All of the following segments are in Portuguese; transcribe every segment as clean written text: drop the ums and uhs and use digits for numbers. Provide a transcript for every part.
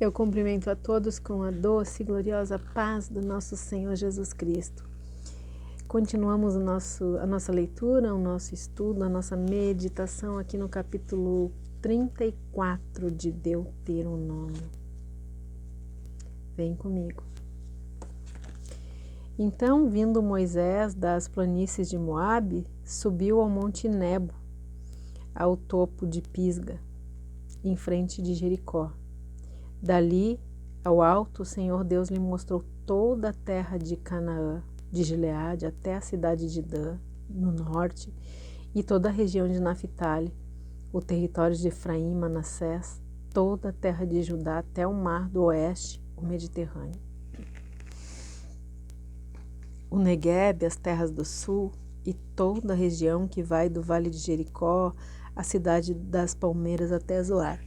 Eu cumprimento a todos com a doce e gloriosa paz do nosso Senhor Jesus Cristo. Continuamos a nossa leitura, o nosso estudo, a nossa meditação aqui no capítulo 34 de Deuteronômio. Vem comigo. Então, vindo Moisés das planícies de Moabe, subiu ao monte Nebo, ao topo de Pisga, em frente de Jericó. Dali, ao alto, o Senhor Deus lhe mostrou toda a terra de Canaã, de Gileade até a cidade de Dan, no norte, e toda a região de Naphtali, o território de Efraim, Manassés, toda a terra de Judá até o mar do oeste, o Mediterrâneo. O Neguebe, as terras do sul, e toda a região que vai do vale de Jericó, a cidade das palmeiras até Zoar.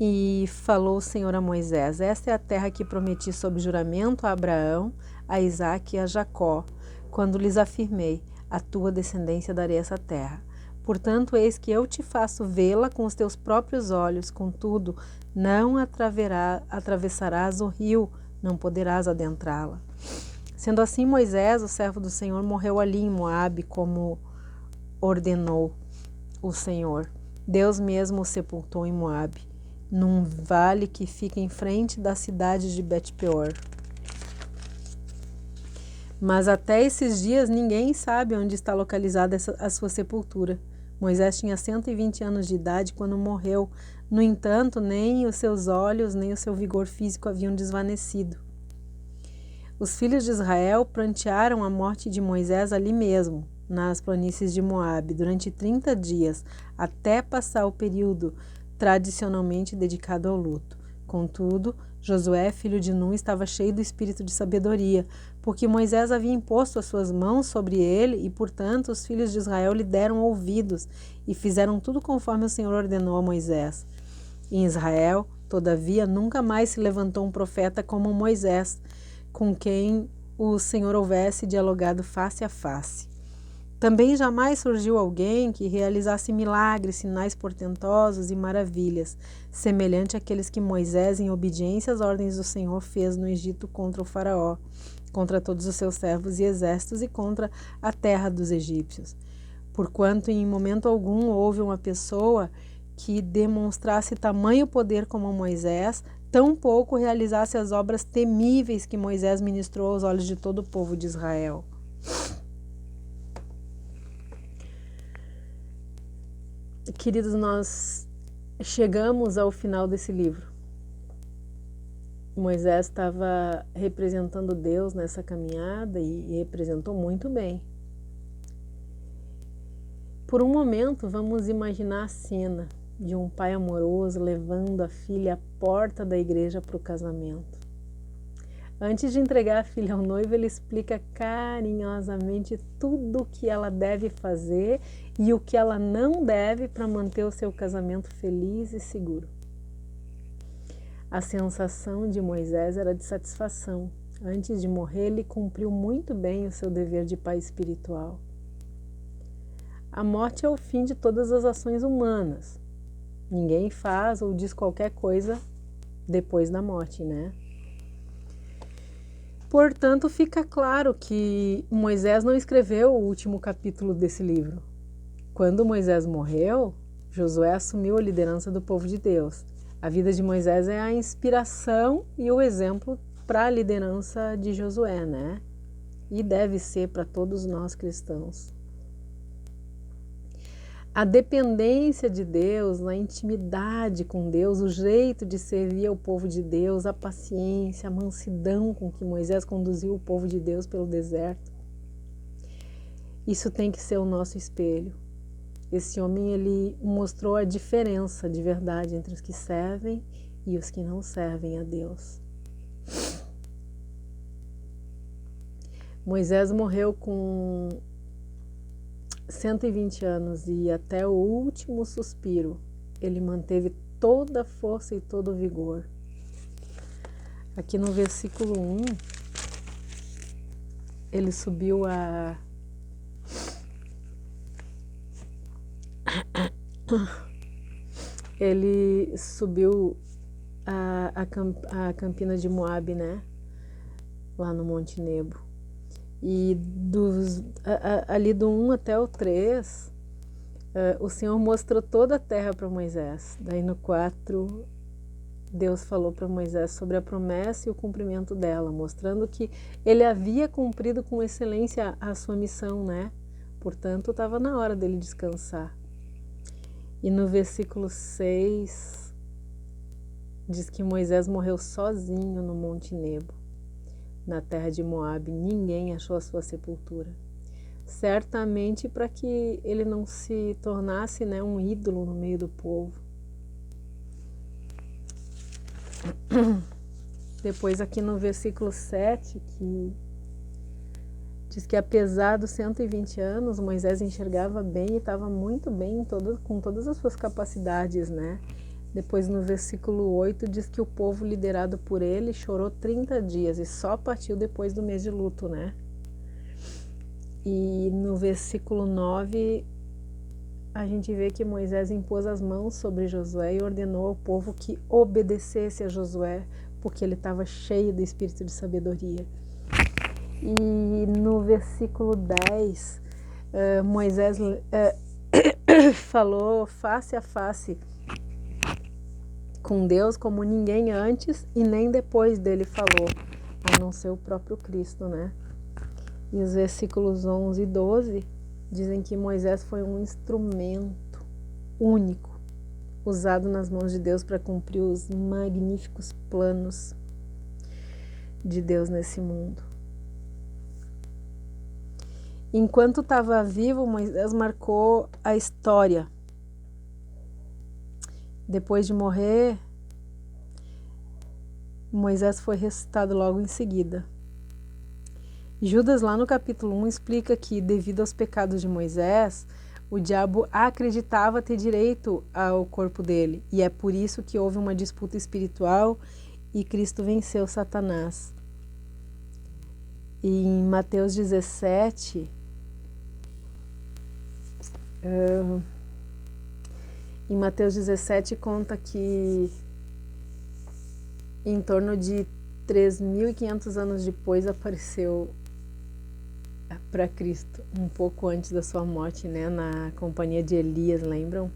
E falou o Senhor a Moisés: esta é a terra que prometi sob juramento a Abraão, a Isaque e a Jacó, quando lhes afirmei: a tua descendência darei essa terra. Portanto, eis que eu te faço vê-la com os teus próprios olhos, contudo, não atravessarás o rio, não poderás adentrá-la. Sendo assim, Moisés, o servo do Senhor, morreu ali em Moabe, como ordenou o Senhor. Deus mesmo o sepultou em Moabe, num vale que fica em frente da cidade de Bet-peor. Mas até esses dias ninguém sabe onde está localizada a sua sepultura. Moisés tinha 120 anos de idade quando morreu. No entanto, nem os seus olhos, nem o seu vigor físico haviam desvanecido. Os filhos de Israel prantearam a morte de Moisés ali mesmo, nas planícies de Moabe, durante 30 dias, até passar o período tradicionalmente dedicado ao luto. Contudo, Josué, filho de Nun, estava cheio do espírito de sabedoria, porque Moisés havia imposto as suas mãos sobre ele e, portanto, os filhos de Israel lhe deram ouvidos e fizeram tudo conforme o Senhor ordenou a Moisés. Em Israel, todavia, nunca mais se levantou um profeta como Moisés, com quem o Senhor houvesse dialogado face a face. Também jamais surgiu alguém que realizasse milagres, sinais portentosos e maravilhas, semelhante àqueles que Moisés, em obediência às ordens do Senhor, fez no Egito contra o faraó, contra todos os seus servos e exércitos e contra a terra dos egípcios. Porquanto em momento algum houve uma pessoa que demonstrasse tamanho poder como Moisés, tampouco realizasse as obras temíveis que Moisés ministrou aos olhos de todo o povo de Israel. Queridos, nós chegamos ao final desse livro. Moisés estava representando Deus nessa caminhada e representou muito bem. Por um momento, vamos imaginar a cena de um pai amoroso levando a filha à porta da igreja para o casamento. Antes de entregar a filha ao noivo, ele explica carinhosamente tudo o que ela deve fazer e o que ela não deve para manter o seu casamento feliz e seguro. A sensação de Moisés era de satisfação. Antes de morrer, ele cumpriu muito bem o seu dever de pai espiritual. A morte é o fim de todas as ações humanas. Ninguém faz ou diz qualquer coisa depois da morte, né? Portanto, fica claro que Moisés não escreveu o último capítulo desse livro. Quando Moisés morreu, Josué assumiu a liderança do povo de Deus. A vida de Moisés é a inspiração e o exemplo para a liderança de Josué, né? E deve ser para todos nós cristãos. A dependência de Deus, a intimidade com Deus, o jeito de servir ao povo de Deus, a paciência, a mansidão com que Moisés conduziu o povo de Deus pelo deserto. Isso tem que ser o nosso espelho. Esse homem, ele mostrou a diferença de verdade entre os que servem e os que não servem a Deus. Moisés morreu com 120 anos e até o último suspiro ele manteve toda a força e todo o vigor. Aqui no versículo 1, ele subiu ele subiu a campina de Moabe, né? Lá no Monte Nebo. E ali do 1 até o 3, o Senhor mostrou toda a terra para Moisés. Daí no 4, Deus falou para Moisés sobre a promessa e o cumprimento dela, mostrando que ele havia cumprido com excelência a sua missão, né? Portanto, estava na hora dele descansar. E no versículo 6, diz que Moisés morreu sozinho no Monte Nebo, na terra de Moabe. Ninguém achou a sua sepultura. Certamente para que ele não se tornasse, né, um ídolo no meio do povo. Depois aqui no versículo 7, que diz que apesar dos 120 anos, Moisés enxergava bem e estava muito bem com todas as suas capacidades, né? Depois no versículo 8 diz que o povo liderado por ele chorou 30 dias e só partiu depois do mês de luto, né? E no versículo 9 a gente vê que Moisés impôs as mãos sobre Josué e ordenou ao povo que obedecesse a Josué, porque ele estava cheio do espírito de sabedoria. E no versículo 10, Moisés falou face a face com Deus como ninguém antes e nem depois dele falou, a não ser o próprio Cristo, né? E os versículos 11 e 12 dizem que Moisés foi um instrumento único, usado nas mãos de Deus para cumprir os magníficos planos de Deus nesse mundo. Enquanto estava vivo, Moisés marcou a história. Depois de morrer, Moisés foi ressuscitado logo em seguida. Judas, lá no capítulo 1, explica que, devido aos pecados de Moisés, o diabo acreditava ter direito ao corpo dele. E é por isso que houve uma disputa espiritual e Cristo venceu Satanás. E em Mateus 17, conta que em torno de 3.500 anos depois apareceu para Cristo, um pouco antes da sua morte, né, na companhia de Elias, lembram?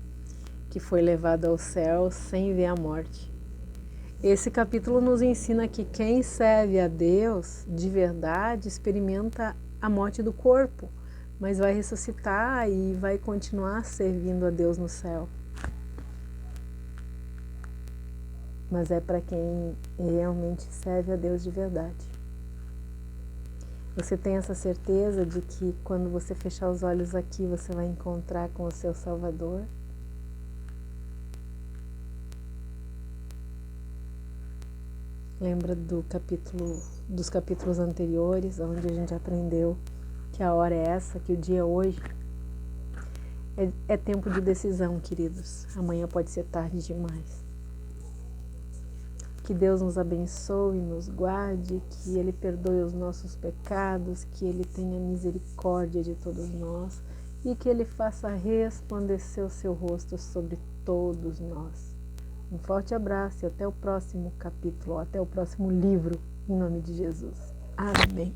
Que foi levado ao céu sem ver a morte. Esse capítulo nos ensina que quem serve a Deus de verdade experimenta a morte do corpo, mas vai ressuscitar e vai continuar servindo a Deus no céu. Mas é para quem realmente serve a Deus de verdade. Você tem essa certeza de que quando você fechar os olhos aqui, você vai encontrar com o seu Salvador? Lembra dos capítulos anteriores, onde a gente aprendeu que a hora é essa, que o dia é hoje? É tempo de decisão, queridos. Amanhã pode ser tarde demais. Que Deus nos abençoe, nos guarde, que Ele perdoe os nossos pecados, que Ele tenha misericórdia de todos nós e que Ele faça resplandecer o seu rosto sobre todos nós. Um forte abraço e até o próximo capítulo, até o próximo livro, em nome de Jesus. Amém.